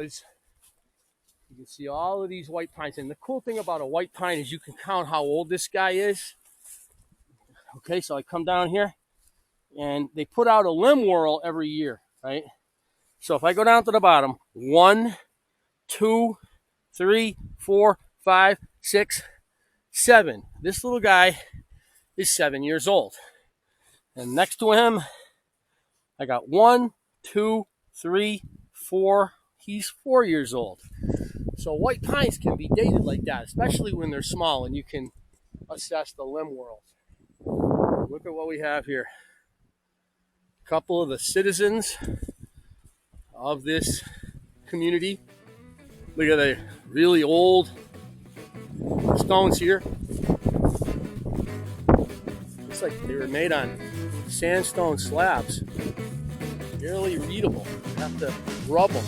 You can see all of these white pines. And the cool thing about a white pine is you can count how old this guy is. Okay, so I come down here, and they put out a limb whorl every year, right? So if I go down to the bottom, 1, 2, 3, 4, 5, 6, 7. This little guy is 7 years old. And next to him, I got 1, 2, 3, 4. He's 4 years old. So white pines can be dated like that, especially when they're small and you can assess the limb whorls. Look at what we have here. A couple of the citizens of this community. Look at the really old stones here. Looks like they were made on sandstone slabs. Barely readable. You have to rub them.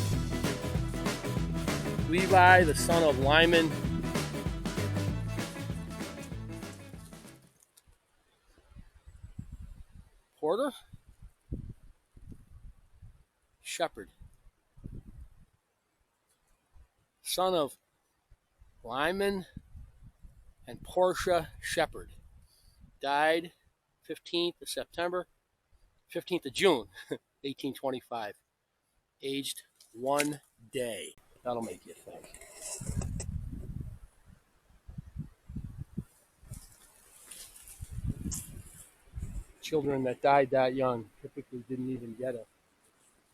Levi, the son of Lyman. Porter? Shepherd. Son of Lyman and Portia Shepherd. Died 15th of September, 15th of June, 1825. Aged 1 day. That'll make you think. Children that died that young typically didn't even get a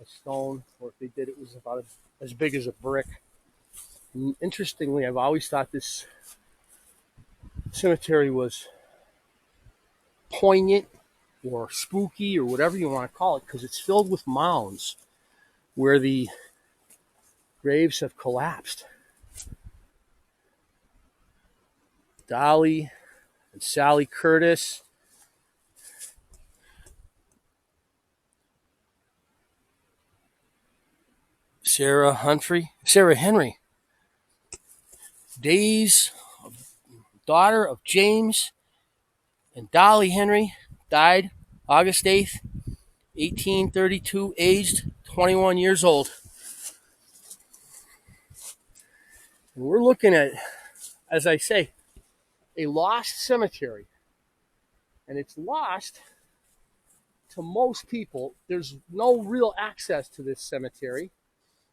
stone, or if they did, it was about as big as a brick. And interestingly, I've always thought this cemetery was poignant or spooky or whatever you want to call it, because it's filled with mounds where the graves have collapsed. Dolly and Sally Curtis. Sarah Henry. Days, daughter of James and Dolly Henry, died August 8th, 1832, aged 21 years old. And we're looking at, as I say, a lost cemetery. And it's lost to most people. There's no real access to this cemetery.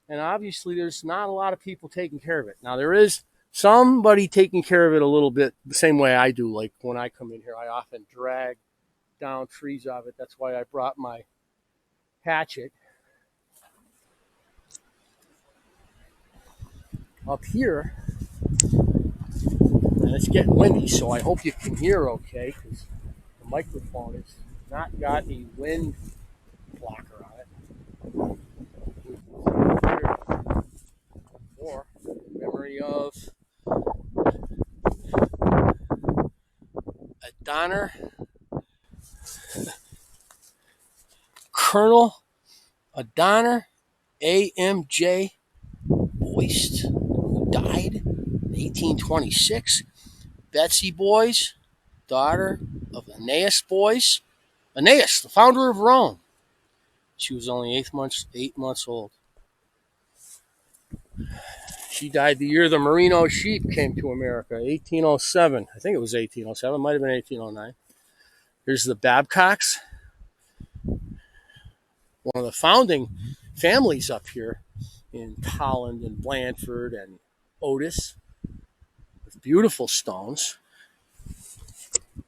And obviously there's not a lot of people taking care of it. Now there is somebody taking care of it a little bit the same way I do. Like when I come in here, I often drag down trees of it. That's why I brought my hatchet. Up here, and it's getting windy, so I hope you can hear okay, because the microphone has not got a wind blocker on it. Or in memory of Donner, Colonel Adonner A.M.J. Boyce, who died in 1826. Betsy Boyce, daughter of Aeneas Boyce. Aeneas, the founder of Rome. She was only 8 months old. She died the year the merino sheep came to America, 1807. I think it was 1807. It might have been 1809. Here's the Babcocks, one of the founding families up here in Holland and Blandford and Otis, with beautiful stones.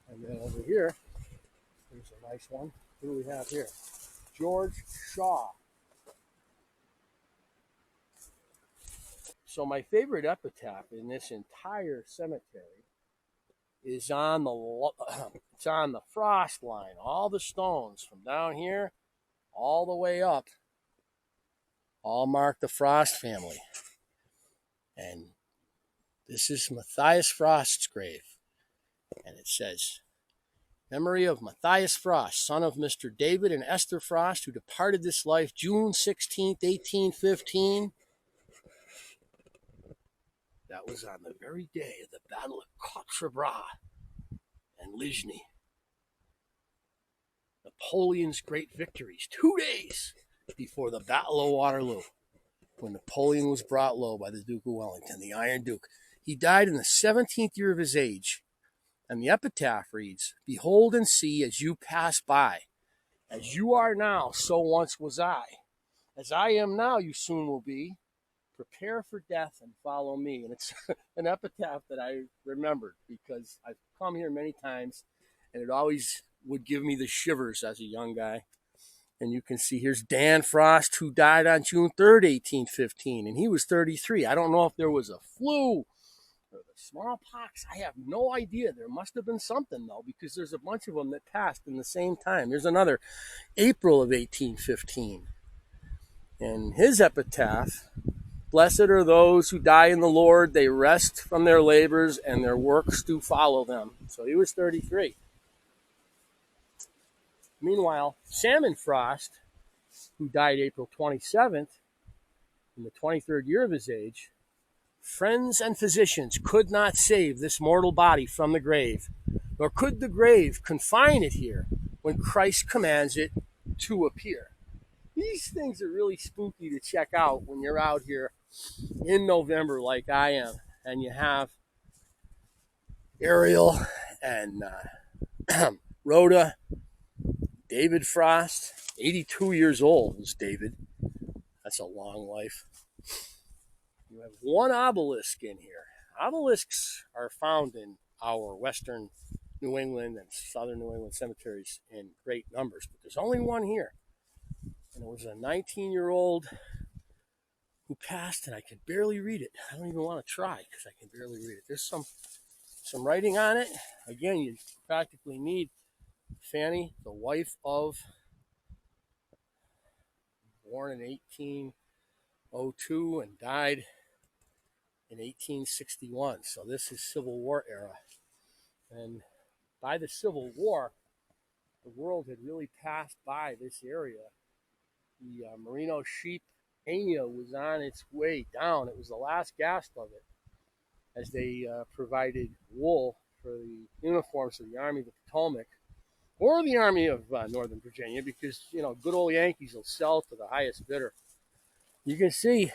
And then over here, there's a nice one. Who do we have here? George Shaw. So my favorite epitaph in this entire cemetery is on the frost line. All the stones from down here all the way up all mark the Frost family. And this is Matthias Frost's grave. And it says, memory of Matthias Frost, son of Mr. David and Esther Frost, who departed this life June 16th, 1815. That was on the very day of the Battle of Quatre Bras and Ligny. Napoleon's great victories, 2 days before the Battle of Waterloo. when Napoleon was brought low by the Duke of Wellington, the Iron Duke. He died in the 17th year of his age. And the epitaph reads, "Behold and see as you pass by. As you are now, so once was I. As I am now, you soon will be. Prepare for death and follow me." And it's an epitaph that I remembered because I've come here many times, and it always would give me the shivers as a young guy. And you can see here's Dan Frost, who died on June 3rd, 1815, and he was 33. I don't know if there was a flu or the smallpox. I have no idea. There must have been something, though, because there's a bunch of them that passed in the same time. Here's another, April of 1815. And his epitaph, "Blessed are those who die in the Lord. They rest from their labors, and their works do follow them." So he was 33. Meanwhile, Salmon Frost, who died April 27th, in the 23rd year of his age, "Friends and physicians could not save this mortal body from the grave, nor could the grave confine it here when Christ commands it to appear." These things are really spooky to check out when you're out here in November like I am, and you have Ariel and Rhoda, David Frost, 82 years old was David. That's a long life. You have one obelisk in here. Obelisks are found in our western New England and southern New England cemeteries in great numbers, but there's only one here. And it was a 19-year-old who passed, and I can barely read it. I don't even want to try because I can barely read it. There's some writing on it. Again, you practically need Fanny, the wife of, born in 1802 and died in 1861. So this is Civil War era. And by the Civil War, the world had really passed by this area. The merino sheep mania was on its way down. It was the last gasp of it, as they provided wool for the uniforms of the Army of the Potomac or the Army of Northern Virginia, because, you know, good old Yankees will sell to the highest bidder. You can see,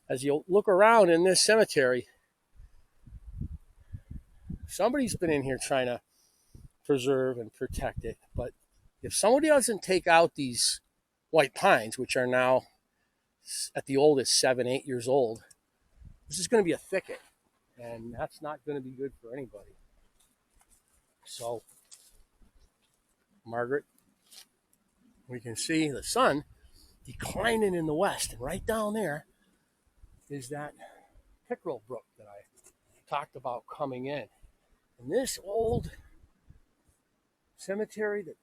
as you look around in this cemetery, somebody's been in here trying to preserve and protect it. But if somebody doesn't take out these white pines, which are now at the oldest 7, 8 years old, this is going to be a thicket, and that's not going to be good for anybody. So, Margaret, we can see the sun declining in the west, and right down there is that pickerel brook that I talked about coming in. And this old cemetery that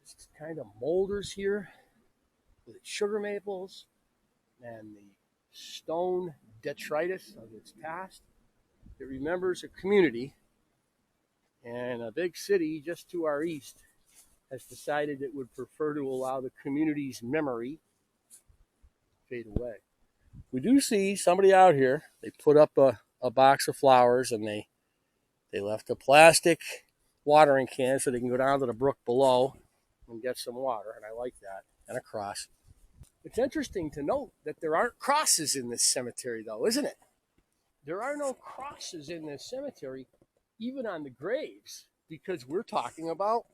just kind of molders here with its sugar maples and the stone detritus of its past, it remembers a community, and a big city just to our east has decided it would prefer to allow the community's memory fade away. We do see somebody out here. They put up a box of flowers, and they left a plastic watering can so they can go down to the brook below and get some water, and I like that, and a cross. It's interesting to note that there aren't crosses in this cemetery, though, isn't it? There are no crosses in this cemetery, even on the graves, because we're talking about,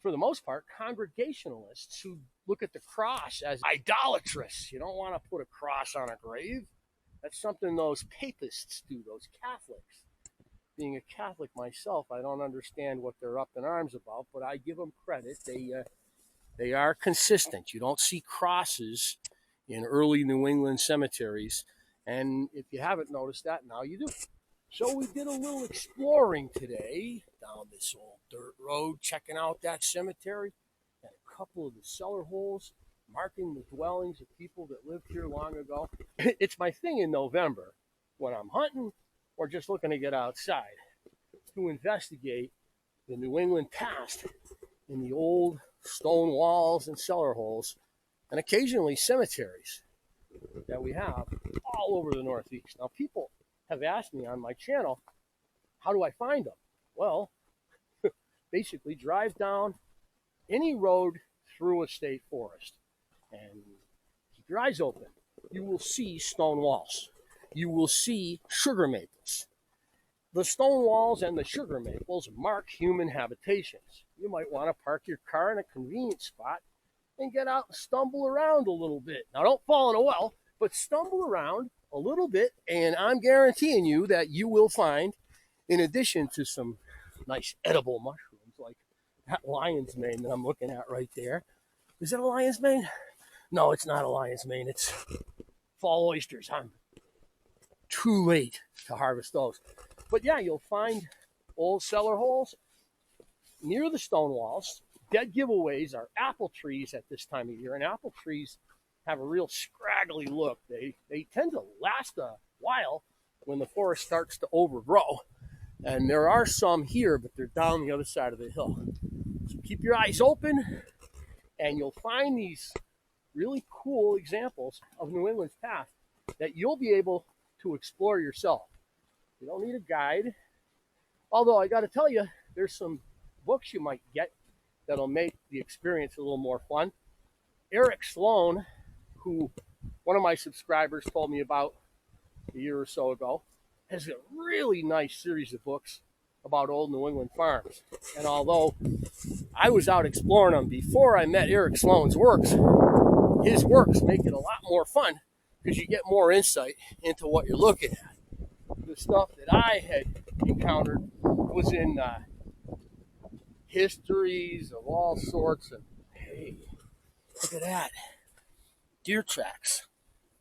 for the most part, Congregationalists who look at the cross as idolatrous. You don't want to put a cross on a grave. That's something those papists do, those Catholics. Being a Catholic myself, I don't understand what they're up in arms about, but I give them credit. They are consistent. You don't see crosses in early New England cemeteries, and if you haven't noticed that, now you do. So we did a little exploring today down this old dirt road, checking out that cemetery and a couple of the cellar holes, marking the dwellings of people that lived here long ago. It's my thing in November, when I'm hunting or just looking to get outside, to investigate the New England past in the old stone walls and cellar holes, and occasionally cemeteries that we have all over the Northeast. Now, people have asked me on my channel, how do I find them? Well, basically drive down any road through a state forest and keep your eyes open. you will see stone walls. You will see sugar maples. The stone walls and the sugar maples mark human habitations. You might want to park your car in a convenient spot and get out and stumble around a little bit. Now, don't fall in a well, but stumble around a little bit, and I'm guaranteeing you that you will find, in addition to some nice edible mushrooms like that lion's mane that I'm looking at right there. Is it a lion's mane? No, it's not a lion's mane. It's fall oysters. I'm too late to harvest those. But yeah, you'll find old cellar holes near the stone walls. Dead giveaways are apple trees at this time of year, and apple trees have a real scraggly look. They tend to last a while when the forest starts to overgrow. And there are some here, but they're down the other side of the hill. So keep your eyes open, and you'll find these really cool examples of New England's past that you'll be able to explore yourself. You don't need a guide. Although I got to tell you, there's some books you might get that'll make the experience a little more fun. Eric Sloan, who one of my subscribers told me about a year or so ago, has a really nice series of books about old New England farms. And although I was out exploring them before I met Eric Sloan's works, his works make it a lot more fun because you get more insight into what you're looking at. The stuff that I had encountered was in histories of all sorts. And hey, look at that. Deer tracks.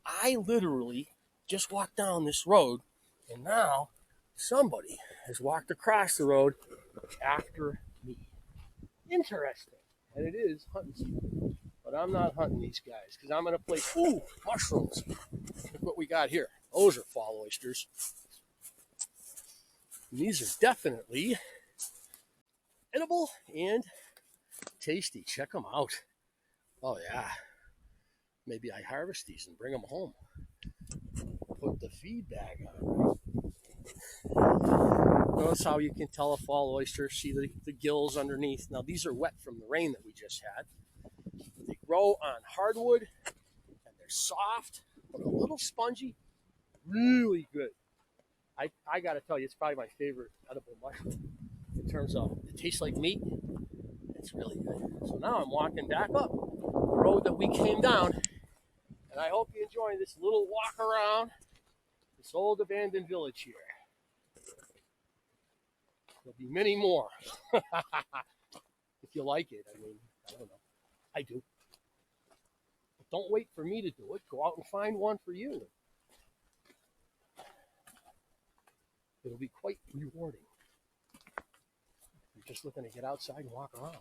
I literally just walked down this road, and now somebody has walked across the road after me. Interesting. And it is hunting season. But I'm not hunting these guys because I'm going to play, ooh, mushrooms. Look what we got here. Those are fall oysters. And these are definitely edible and tasty. Check them out. Oh, yeah. Maybe I harvest these and bring them home. Put the feed bag on. Notice how you can tell a fall oyster. See the gills underneath. Now, these are wet from the rain that we just had. They grow on hardwood, and they're soft, but a little spongy. Really good. I got to tell you, it's probably my favorite edible mushroom in terms of it tastes like meat. It's really good. So now I'm walking back up the road that we came down, and I hope you enjoy this little walk around this old abandoned village here. There'll be many more. If you like it, I mean, I don't know. I do. But don't wait for me to do it. Go out and find one for you. It'll be quite rewarding. You're just looking to get outside and walk around.